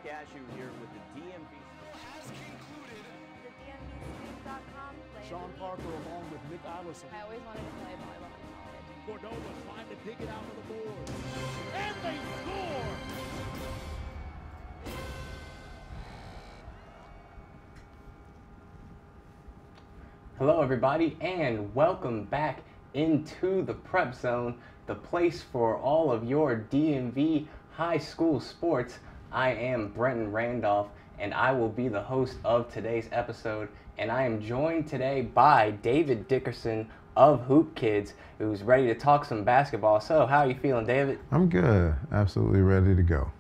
Cashew here with the DMV. Has concluded. The DMVSTREAM.COM play. Sean Parker along with Nick Iverson. I always wanted to play volleyball in college. Cordova trying to dig it out of the board. And they score! Hello everybody and welcome back into the Prep Zone, the place for all of your DMV high school sports. I am Brenton Randolph and I will be the host of today's episode, and I am joined today by David Dickerson of Hoop Kids, who's ready to talk some basketball. So how are you feeling, David? I'm good. Absolutely ready to go.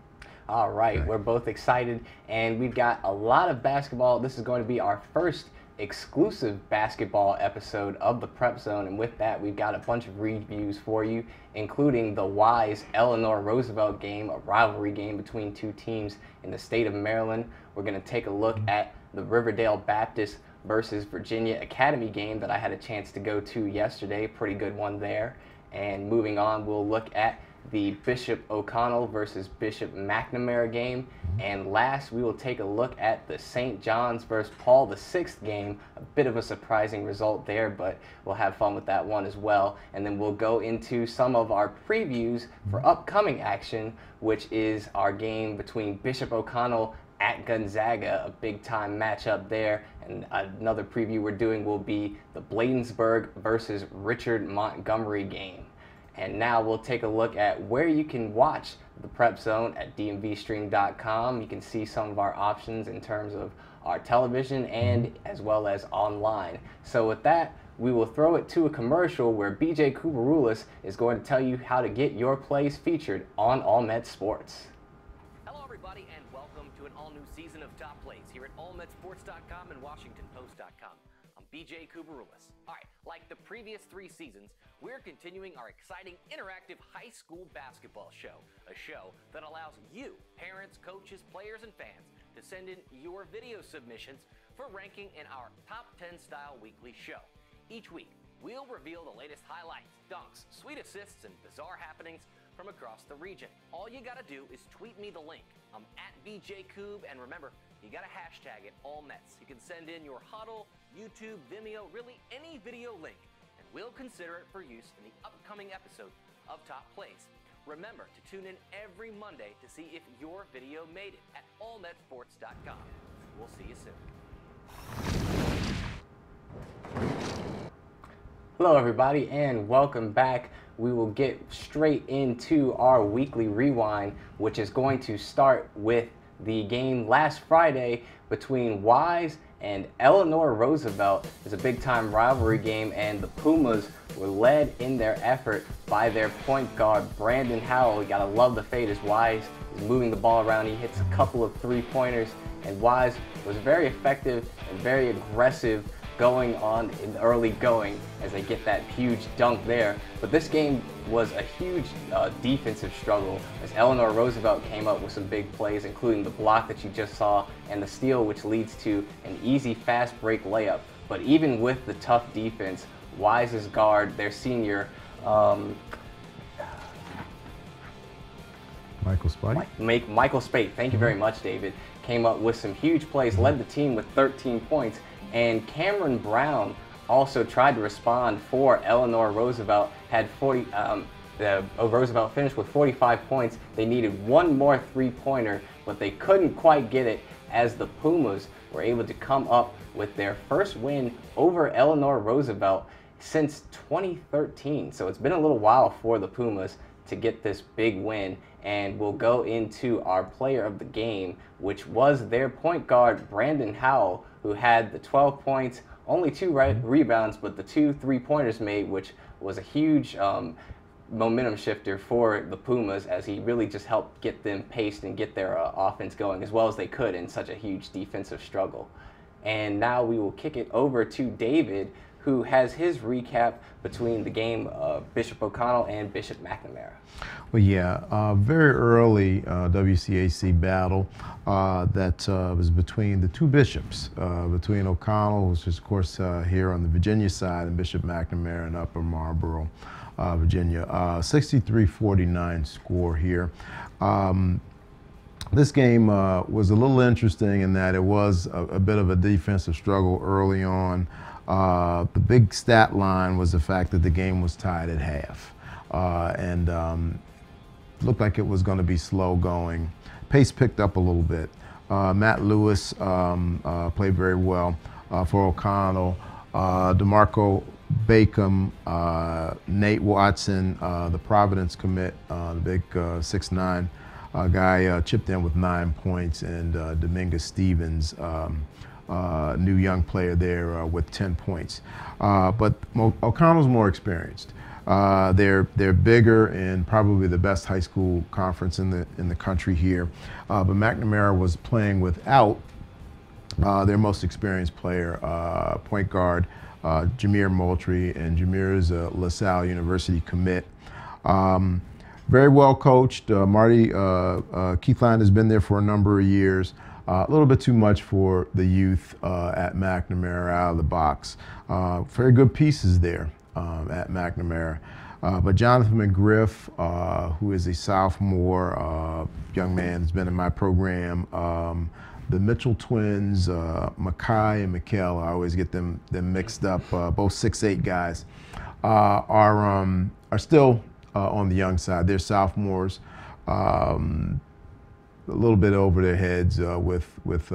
All right, Okay. We're both excited and we've got a lot of basketball. This is going to be our first exclusive basketball episode of the Prep Zone, and with that we've got a bunch of reviews for you, including the Wise Eleanor Roosevelt game, a rivalry game between two teams in the state of Maryland. We're going to take a look at the Riverdale Baptist versus Virginia Academy game that I had a chance to go to yesterday. Pretty good one there. And moving on, we'll look at the Bishop O'Connell versus Bishop McNamara game. And last, we will take a look at the St. John's versus Paul VI game. A bit of a surprising result there, but we'll have fun with that one as well. And then we'll go into some of our previews for upcoming action, which is our game between Bishop O'Connell at Gonzaga, a big-time matchup there. And another preview we're doing will be the Bladensburg versus Richard Montgomery game. And now we'll take a look at where you can watch the Prep Zone at DMVSTREAM.COM. You can see some of our options in terms of our television and as well as online. So with that, we will throw it to a commercial where BJ Kubaroulis is going to tell you how to get your plays featured on All Met Sports. Hello everybody and welcome to an all-new season of Top Plays here at AllMetSports.com and WashingtonPost.com. I'm BJ Kubaroulis. Alright, like the previous 3 seasons, we're continuing our exciting interactive high school basketball show. A show that allows you, parents, coaches, players, and fans to send in your video submissions for ranking in our Top 10 style weekly show. Each week, we'll reveal the latest highlights, dunks, sweet assists, and bizarre happenings from across the region. All you gotta do is tweet me the link. I'm at BJKoob, and remember, you gotta hashtag it AllMets. You can send in your Huddle, YouTube, Vimeo, really any video link, and we'll consider it for use in the upcoming episode of Top Plays. Remember to tune in every Monday to see if your video made it at AllMetSports.com. We'll see you soon. Hello everybody and welcome back. We will get straight into our weekly rewind, which is going to start with the game last Friday between Wise and Eleanor Roosevelt. It's a big time rivalry game, and the Pumas were led in their effort by their point guard Brandon Howell. You gotta love the fade as Wise is moving the ball around. He hits a couple of 3-pointers, and Wise was very effective and very aggressive going on in the early going as they get that huge dunk there. But this game was a huge defensive struggle as Eleanor Roosevelt came up with some big plays, including the block that you just saw and the steal, which leads to an easy fast break layup. But even with the tough defense, Wise's guard, their senior, Michael Spite. Michael Spate, thank you very much, David, came up with some huge plays, led the team with 13 points. And Cameron Brown also tried to respond for Eleanor Roosevelt. Roosevelt finished with 45 points. They needed one more 3-pointer, but they couldn't quite get it as the Pumas were able to come up with their first win over Eleanor Roosevelt since 2013. So it's been a little while for the Pumas to get this big win. And we'll go into our player of the game, which was their point guard, Brandon Howell, who had the 12 points, only 2 rebounds, but the 2 3-pointers made, which was a huge momentum shifter for the Pumas, as he really just helped get them paced and get their offense going as well as they could in such a huge defensive struggle. And now we will kick it over to David, who has his recap between the game of Bishop O'Connell and Bishop McNamara. Well, yeah, very early WCAC battle that was between the two bishops, between O'Connell, which is of course here on the Virginia side, and Bishop McNamara in Upper Marlboro, Virginia. 63-49 score here. This game was a little interesting in that it was a bit of a defensive struggle early on. The big stat line was the fact that the game was tied at half. And looked like it was going to be slow going. Pace picked up a little bit. Matt Lewis played very well for O'Connell. DeMarco Bacon, Nate Watson, the Providence commit, the big 6'9" guy, chipped in with 9 points, and Dominguez Stevens, new young player there with 10 points. But O'Connell's more experienced. They're bigger and probably the best high school conference in the country here. But McNamara was playing without their most experienced player, point guard Jameer Moultrie, and Jameer's a LaSalle University commit. Very well coached. Marty Keithline has been there for a number of years. A little bit too much for the youth at McNamara out of the box. Very good pieces there at McNamara. But Jonathan McGriff, who is a sophomore, young man, has been in my program. The Mitchell twins, Makai and Mikkel, I always get them mixed up, both 6'8" guys, are still on the young side. They're sophomores. A little bit over their heads with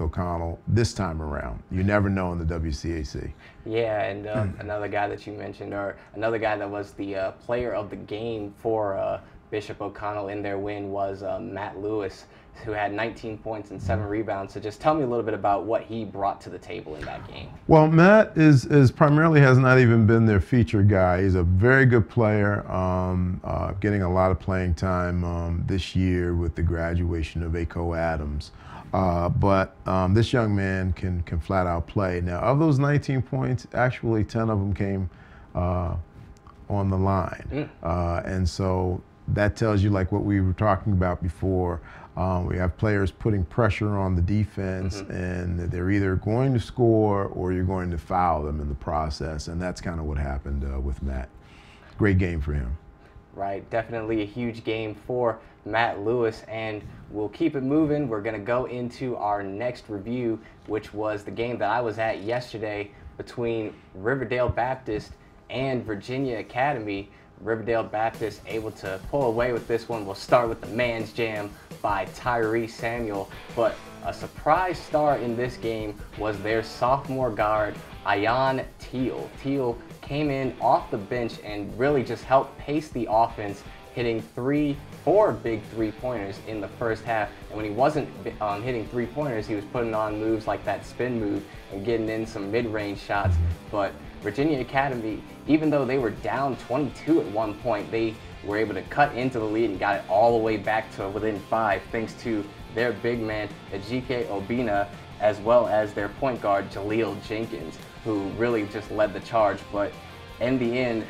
O'Connell this time around. You never know in the WCAC. Yeah, and another guy that you mentioned, or another guy that was the player of the game for Bishop O'Connell in their win, was Matt Lewis, who had 19 points and 7 rebounds. So just tell me a little bit about what he brought to the table in that game. Well, Matt is primarily has not even been their featured guy. He's a very good player, getting a lot of playing time this year with the graduation of Aco Adams. But this young man can flat out play. Now, of those 19 points, actually 10 of them came on the line. And so that tells you, like what we were talking about before, we have players putting pressure on the defense, and they're either going to score or you're going to foul them in the process, and that's kind of what happened with Matt. Great game for him. Right, definitely a huge game for Matt Lewis, and we'll keep it moving. We're going to go into our next review, which was the game that I was at yesterday between Riverdale Baptist and Virginia Academy. Riverdale Baptist able to pull away with this one. We'll start with the man's jam by Tyree Samuel, but a surprise star in this game was their sophomore guard, Ayan Teal. Teal came in off the bench and really just helped pace the offense, hitting 4 big three-pointers in the first half. And when he wasn't hitting three-pointers, he was putting on moves like that spin move and getting in some mid-range shots. But Virginia Academy, even though they were down 22 at one point, they were able to cut into the lead and got it all the way back to within 5, thanks to their big man, Ejike Obina, as well as their point guard, Jaleel Jenkins, who really just led the charge. But in the end,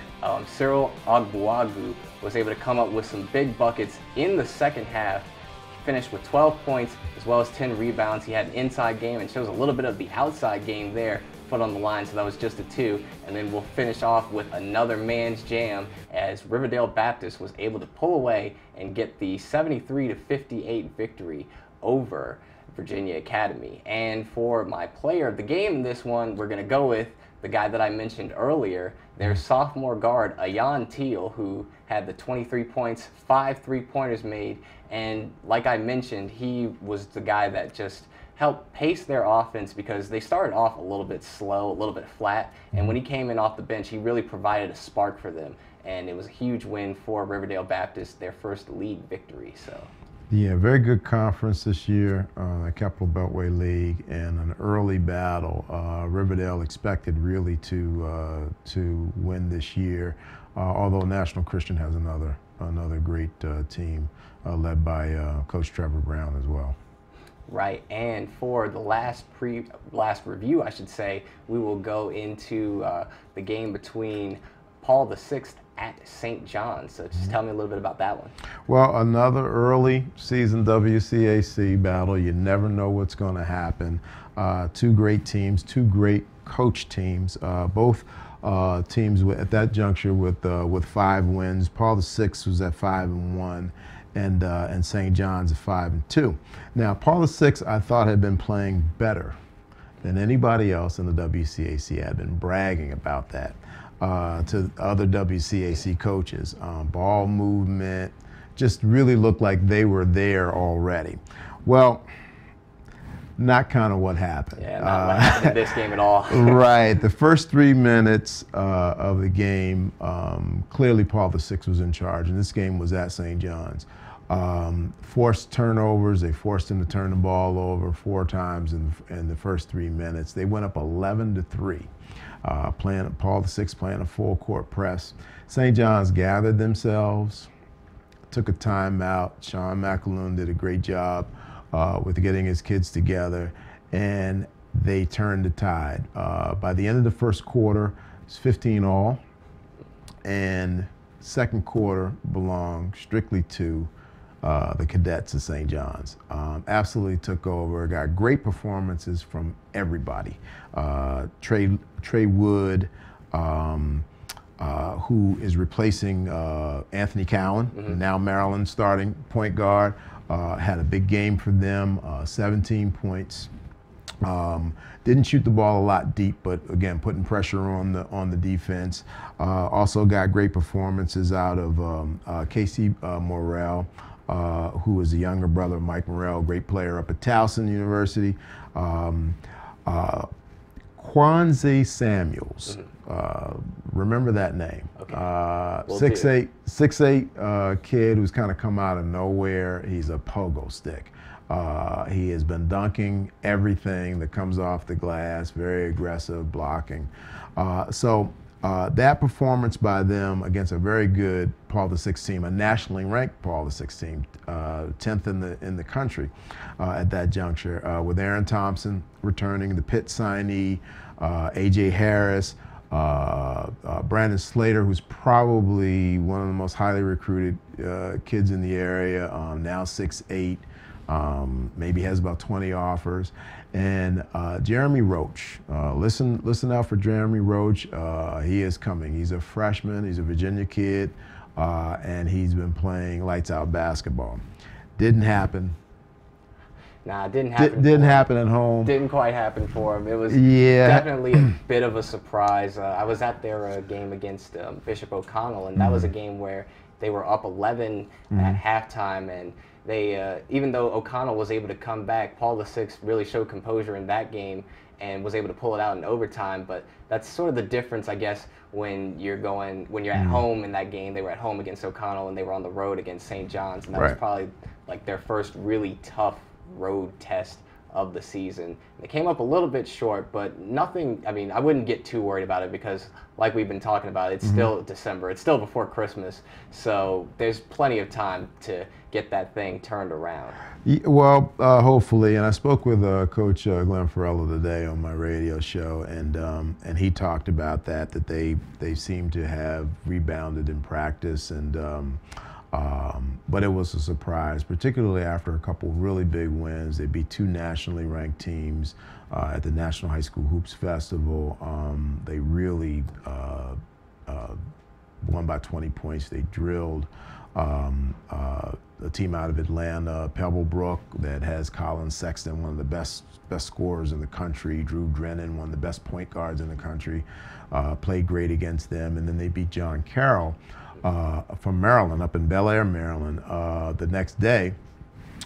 Cyril Ogbuagu was able to come up with some big buckets in the second half. He finished with 12 points as well as 10 rebounds. He had an inside game and shows a little bit of the outside game there, foot on the line, so that was just a 2. And then we'll finish off with another man's jam as Riverdale Baptist was able to pull away and get the 73-58 victory over Virginia Academy. And for my player of the game in this one, we're going to go with the guy that I mentioned earlier, their sophomore guard, Ayan Teal, who had the 23 points, 5 three-pointers made. And like I mentioned, he was the guy that just helped pace their offense because they started off a little bit slow, a little bit flat. And when he came in off the bench, he really provided a spark for them. And it was a huge win for Riverdale Baptist, their first league victory. So. Yeah, very good conference this year, the Capital Beltway League, and an early battle. Riverdale expected really to win this year, although National Christian has another great team led by Coach Trevor Brown as well. Right, and for the last review, I should say, we will go into the game between Paul VI at St. John's. So just tell me a little bit about that one. Well, another early season WCAC battle. You never know what's going to happen. 2 great teams, 2 great coach teams, both teams at that juncture with 5 wins. Paul VI was at 5-1, and St. John's at 5-2. Now, Paul VI I thought had been playing better than anybody else in the WCAC. Had been bragging about that to other WCAC coaches. Ball movement, just really looked like they were there already. Well, not kind of what happened. Yeah, not what happened in this game at all. Right. The first 3 minutes of the game, clearly Paul VI was in charge, and this game was at St. John's. Forced turnovers. They forced him to turn the ball over 4 times in the first 3 minutes. They went up 11-3. Paul VI playing a full court press. St. John's gathered themselves, took a timeout. Sean McAloon did a great job with getting his kids together, and they turned the tide. By the end of the first quarter, it was 15-all, and second quarter belonged strictly to the cadets of St. John's. Absolutely took over, got great performances from everybody. Trey Wood, who is replacing Anthony Cowan, now Maryland starting point guard, had a big game for them, 17 points. Didn't shoot the ball a lot deep, but again, putting pressure on the defense. Also got great performances out of Casey Morrell, who is the younger brother of Mike Morrell, great player up at Towson University. Kwanzaa Samuels, remember that name. Okay. 6'8" kid who's kind of come out of nowhere. He's a pogo stick. He has been dunking everything that comes off the glass, very aggressive blocking. So that performance by them against a very good Paul VI team, a nationally ranked Paul VI team, 10th in the country at that juncture, with Aaron Thompson returning, the Pitt signee, A.J. Harris, Brandon Slater, who's probably one of the most highly recruited kids in the area, now 6'8", maybe has about 20 offers, and Jeremy Roach. Listen out for Jeremy Roach. He is coming. He's a freshman. He's a Virginia kid, and he's been playing lights out basketball. Didn't happen. Nah, it didn't happen. Didn't happen at home. Didn't quite happen for him. It was definitely a bit of a surprise. I was at their game against Bishop O'Connell, and that was a game where they were up 11 at halftime, and they, even though O'Connell was able to come back, Paul VI really showed composure in that game and was able to pull it out in overtime. But that's sort of the difference, I guess, when you're at home in that game. They were at home against O'Connell, and they were on the road against St. John's, and that was probably like their first really tough road test of the season. They came up a little bit short, but nothing, I mean, I wouldn't get too worried about it because, like we've been talking about, it's still December. It's still before Christmas, so there's plenty of time to get that thing turned around. Well, hopefully, and I spoke with Coach Glenn Farella today on my radio show, and he talked about that they seem to have rebounded in practice, and but it was a surprise, particularly after a couple really big wins. They beat 2 nationally ranked teams at the National High School Hoops Festival. They really won by 20 points. They drilled a team out of Atlanta, Pebblebrook, that has Colin Sexton, one of the best scorers in the country. Drew Drennan, one of the best point guards in the country, played great against them. And then they beat John Carroll from Maryland, up in Bel Air, Maryland, the next day,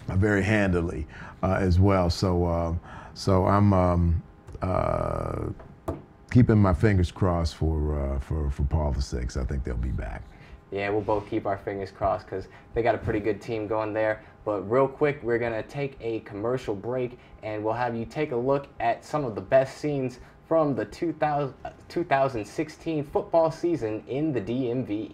very handily as well. So I'm keeping my fingers crossed for Paul VI. I think they'll be back. Yeah, we'll both keep our fingers crossed because they got a pretty good team going there. But real quick, we're going to take a commercial break, and we'll have you take a look at some of the best scenes from the 2016 football season in the DMV.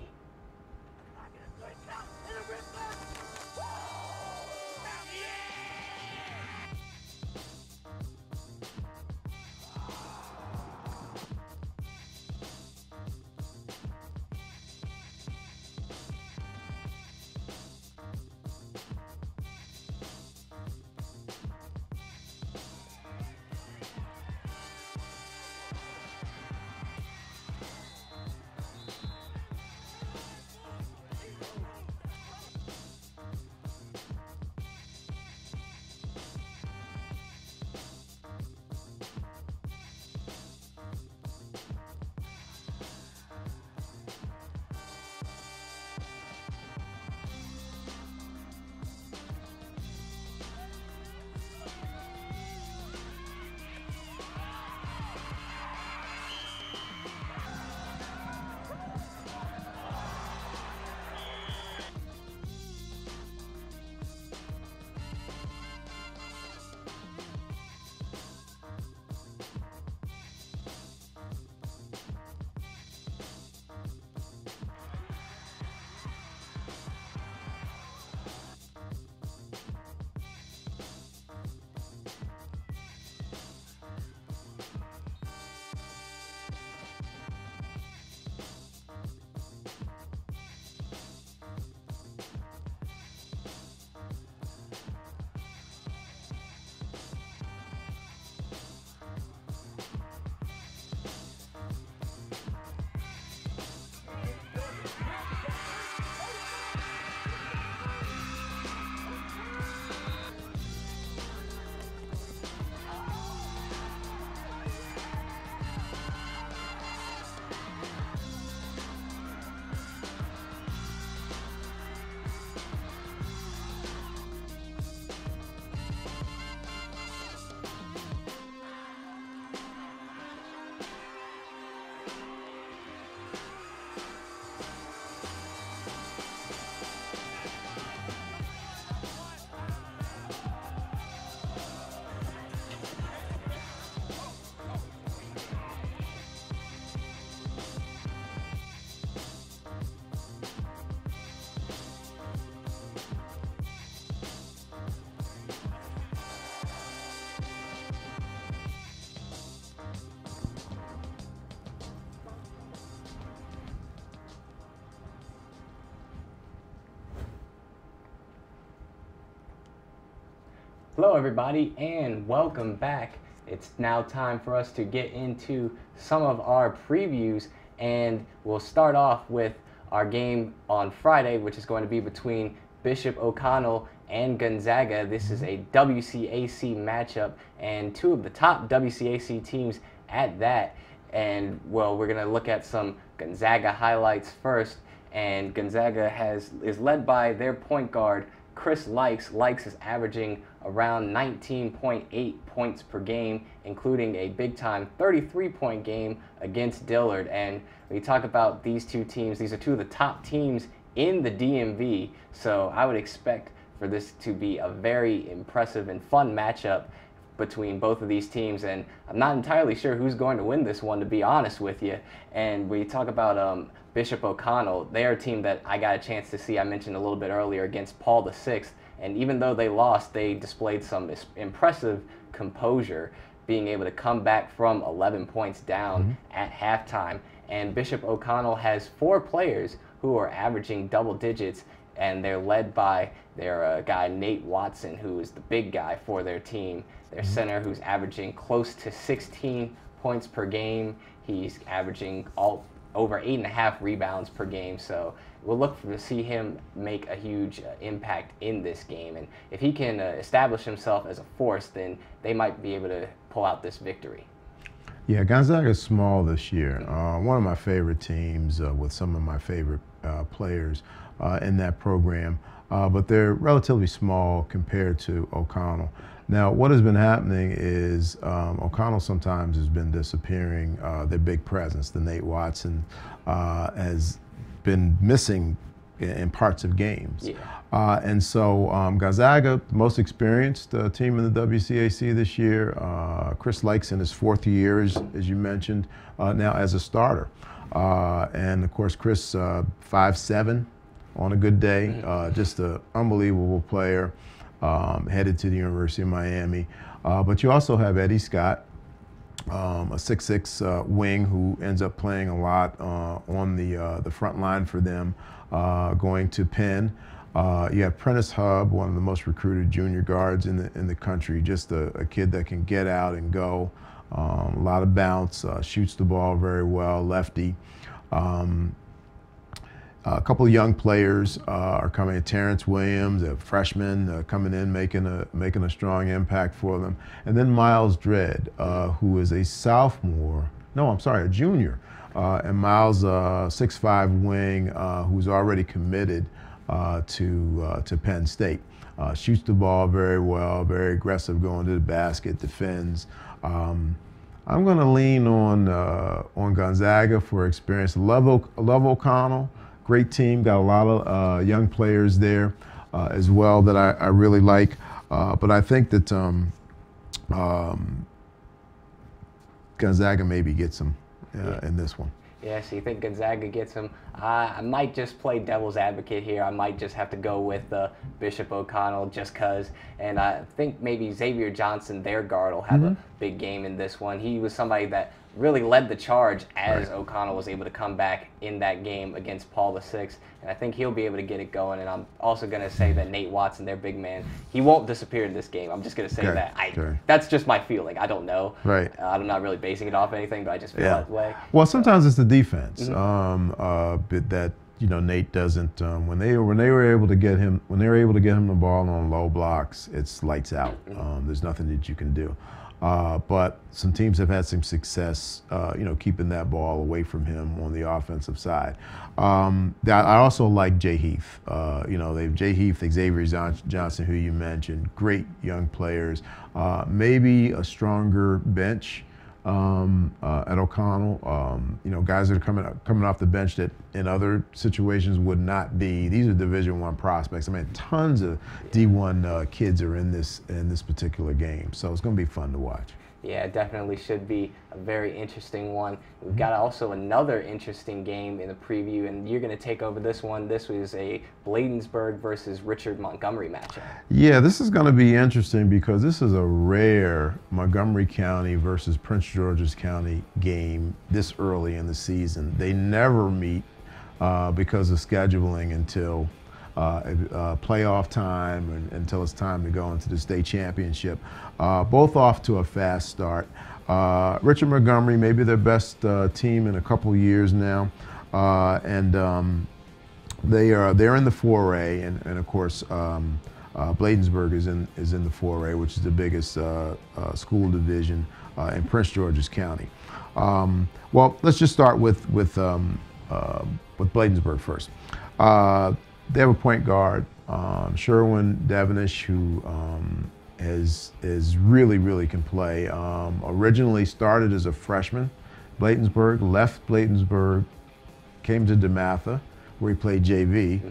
Hello everybody and welcome back. It's now time for us to get into some of our previews, and we'll start off with our game on Friday, which is going to be between Bishop O'Connell and Gonzaga. This is a WCAC matchup and two of the top WCAC teams at that. And well, we're going to look at some Gonzaga highlights first, and Gonzaga is led by their point guard Chris Likes. Likes is averaging around 19.8 points per game, including a big-time 33-point game against Dillard. And when you talk about these two teams, these are two of the top teams in the DMV, so I would expect for this to be a very impressive and fun matchup between both of these teams, and I'm not entirely sure who's going to win this one, to be honest with you. And when you talk about Bishop O'Connell, they are a team that I got a chance to see, I mentioned a little bit earlier, against Paul VI, and even though they lost, they displayed some impressive composure, being able to come back from 11 points down at halftime. And Bishop O'Connell has 4 players who are averaging double digits, and they're led by their guy Nate Watson, who is the big guy for their team. Their center, who's averaging close to 16 points per game. He's averaging over 8.5 rebounds per game. So we'll look to see him make a huge impact in this game. And if he can establish himself as a force, then they might be able to pull out this victory. Yeah, Gonzaga is small this year. One of my favorite teams with some of my favorite players in that program, but they're relatively small compared to O'Connell. Now, what has been happening is O'Connell sometimes has been disappearing. Their big presence, the Nate Watson, has been missing in parts of games. Yeah. And so Gonzaga, the most experienced team in the WCAC this year. Chris Likes in his 4th year, as you mentioned, now as a starter. And of course, Chris, 5'7" on a good day, just an unbelievable player, headed to the University of Miami. But you also have Eddie Scott, a 6'6" wing who ends up playing a lot on the front line for them, going to Penn. You have Prentice Hub, one of the most recruited junior guards in the country, just a kid that can get out and go. A lot of bounce, shoots the ball very well, lefty. A couple of young players are coming in. Terrence Williams, a freshman, coming in, making a strong impact for them. And then Miles Dredd, who is a junior. And Miles, 6'5" wing, who's already committed to Penn State. Shoots the ball very well, very aggressive going to the basket, defends. I'm going to lean on Gonzaga for experience. Love O'Connell. Great team, got a lot of young players there as well that I really like. But I think that Gonzaga maybe gets them in this one. Yeah, so you think Gonzaga gets him? I might just play devil's advocate here. I might just have to go with Bishop O'Connell just because. And I think maybe Xavier Johnson, their guard, will have a big game in this one. He was somebody that really led the charge as O'Connell was able to come back in that game against Paul VI. And I think he'll be able to get it going. And I'm also going to say that Nate Watson, their big man, he won't disappear in this game. I'm just going to say that. That's just my feeling. I don't know. Right. I'm not really basing it off anything, but I just feel that way. Well, sometimes it's the defense that Nate doesn't. When they were able to get him the ball on low blocks, it's lights out. There's nothing that you can do. But some teams have had some success, keeping that ball away from him on the offensive side. I also like Jay Heath. They've Jay Heath, Xavier Johnson, who you mentioned, great young players. Maybe a stronger bench at O'Connell. Guys that are coming off the bench that in other situations would not be. These are Division I prospects. I mean, tons of D1 kids are in this particular game, so it's going to be fun to watch. Yeah, it definitely should be a very interesting one. We've got also another interesting game in the preview, and you're going to take over this one. This was a Bladensburg versus Richard Montgomery matchup. Yeah, this is going to be interesting because this is a rare Montgomery County versus Prince George's County game this early in the season. They never meet because of scheduling until playoff time until it's time to go into the state championship. Both off to a fast start. Richard Montgomery, maybe their best team in a couple years now, they're in the 4A, and of course Bladensburg is in the 4A, which is the biggest school division in Prince George's County. Well, let's just start with Bladensburg first. They have a point guard, Sherwin Devonish, who is really can play. Originally started as a freshman, Bladensburg, left Bladensburg, came to DeMatha, where he played JV,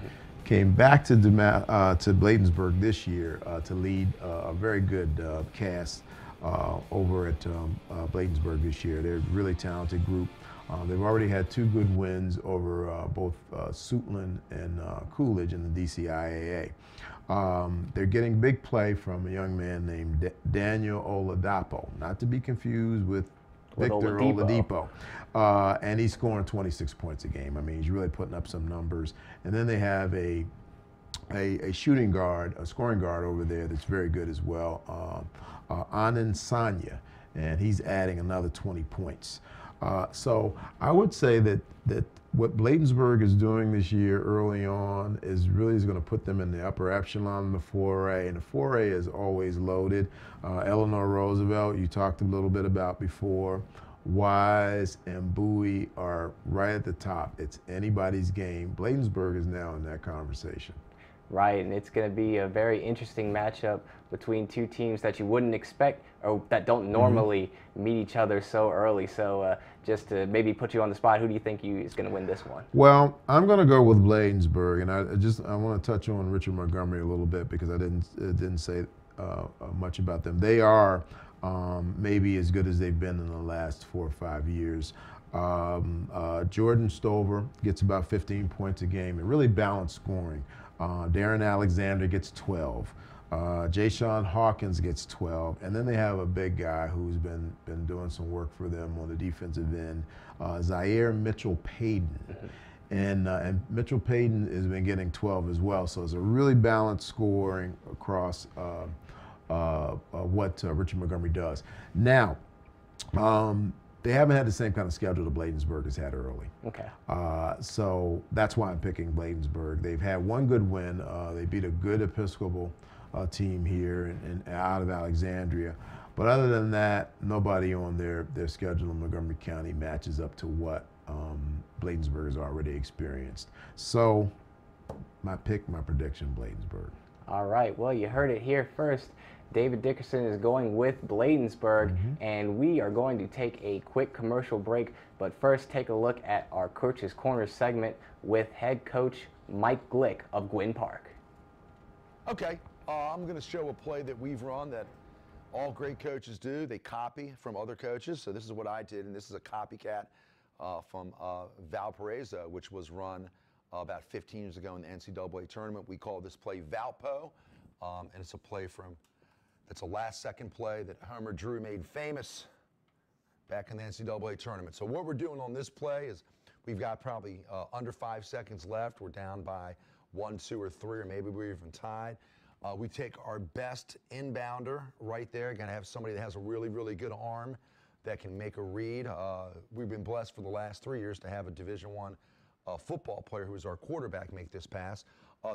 came back to Bladensburg this year to lead a very good cast over at Bladensburg this year. They're a really talented group. They've already had 2 good wins over both Suitland and Coolidge in the DCIAA. They're getting big play from a young man named Daniel Oladapo, not to be confused with Victor Oladipo. And he's scoring 26 points a game. I mean, he's really putting up some numbers. And then they have a shooting guard, a scoring guard over there that's very good as well, Anand Sanya, and he's adding another 20 points. So I would say that what Bladensburg is doing this year early on is going to put them in the upper echelon in the 4A, and the 4A is always loaded. Eleanor Roosevelt, you talked a little bit about before. Wise and Bowie are right at the top. It's anybody's game. Bladensburg is now in that conversation. Right, and it's going to be a very interesting matchup between 2 teams that you wouldn't expect or that don't normally meet each other so early. So just to maybe put you on the spot, who do you think is going to win this one? Well, I'm going to go with Bladensburg, and I want to touch on Richard Montgomery a little bit because I didn't say much about them. They are maybe as good as they've been in the last 4 or 5 years. Jordan Stover gets about 15 points a game and really balanced scoring. Darren Alexander gets 12. Jayshawn Hawkins gets 12. And then they have a big guy who's been doing some work for them on the defensive end, Zaire Mitchell-Payden. And Mitchell-Payden has been getting 12 as well. So it's a really balanced scoring across what Richard Montgomery does. Now, they haven't had the same kind of schedule that Bladensburg has had early. Okay. So that's why I'm picking Bladensburg. They've had one good win. They beat a good Episcopal team here out of Alexandria. But other than that, nobody on their schedule in Montgomery County matches up to what Bladensburg has already experienced. So my prediction, Bladensburg. All right, well, you heard it here first. David Dickerson is going with Bladensburg, and we are going to take a quick commercial break. But first, take a look at our Coach's Corner segment with head coach Mike Glick of Gwynn Park. Okay, I'm going to show a play that we've run that all great coaches do. They copy from other coaches. So this is what I did, and this is a copycat from Valparaiso, which was run about 15 years ago in the NCAA tournament. We call this play Valpo, and it's a play it's a last-second play that Homer Drew made famous back in the NCAA tournament. So what we're doing on this play is we've got probably under 5 seconds left. We're down by 1, 2, or 3, or maybe we're even tied. We take our best inbounder right there. Going to have somebody that has a really, really good arm that can make a read. We've been blessed for the last 3 years to have a Division I football player who is our quarterback make this pass.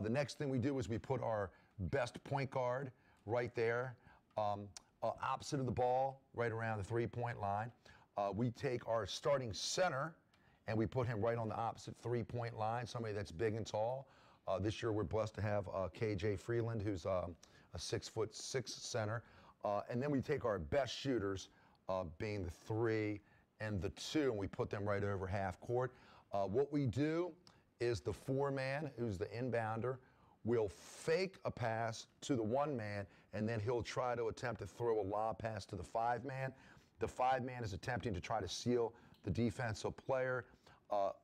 The next thing we do is we put our best point guard right there, opposite of the ball, right around the 3-point line. We take our starting center and we put him right on the opposite 3-point line, somebody that's big and tall. This year we're blessed to have KJ Freeland, who's a 6'6" center. And then we take our best shooters, being the 3 and the 2, and we put them right over half court. What we do is the 4-man, who's the inbounder, will fake a pass to the 1-man, and then he'll try to attempt to throw a lob pass to the 5-man. The 5-man is attempting to try to seal the defensive player.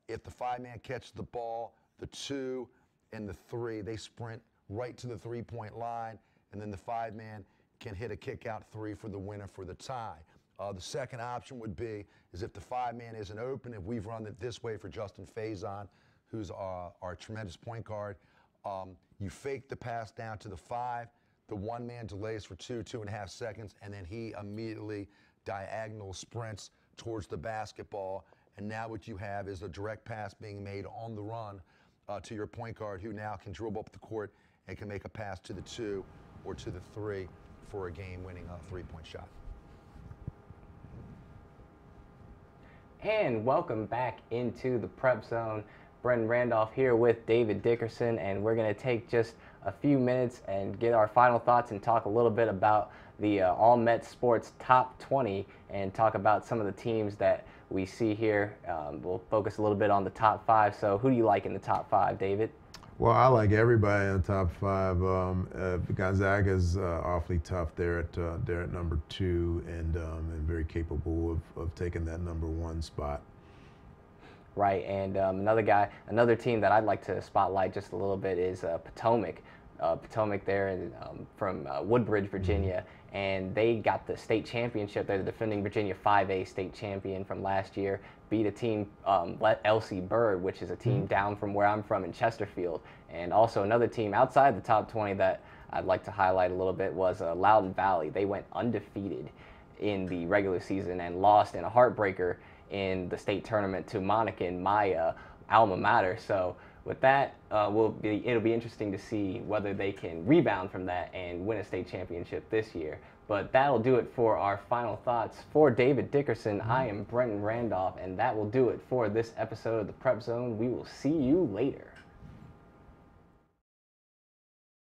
If the 5-man catches the ball, the 2 and the 3, they sprint right to the 3-point line, and then the 5-man can hit a kick-out 3 for the winner for the tie. The second option would be is if the 5-man isn't open, if we've run it this way for Justin Faison, who's our tremendous point guard, You fake the pass down to the 5. The one-man delays for 2.5 seconds, and then he immediately diagonal sprints towards the basketball. And now what you have is a direct pass being made on the run to your point guard, who now can dribble up the court and can make a pass to the 2 or to the 3 for a game-winning 3-point shot. And welcome back into the Prep Zone. Brendan Randolph here with David Dickerson, and we're going to take just a few minutes and get our final thoughts and talk a little bit about the All Met Sports Top 20 and talk about some of the teams that we see here. We'll focus a little bit on the top 5. So who do you like in the top 5, David? Well, I like everybody in the top 5. Gonzaga's awfully tough. They're at number 2 and very capable of taking that number 1 spot. Right, and another team that I'd like to spotlight just a little bit is Potomac. Potomac there from Woodbridge, Virginia, and they got the state championship. They're the defending Virginia 5A state champion from last year. Beat a team, LC Bird, which is a team down from where I'm from in Chesterfield. And also another team outside the top 20 that I'd like to highlight a little bit was Loudoun Valley. They went undefeated in the regular season and lost in a heartbreaker in the state tournament to Monacan, my alma mater. So with that, it'll be interesting to see whether they can rebound from that and win a state championship this year. But that'll do it for our final thoughts. For David Dickerson, I am Brendan Randolph, and that will do it for this episode of the Prep Zone. We will see you later.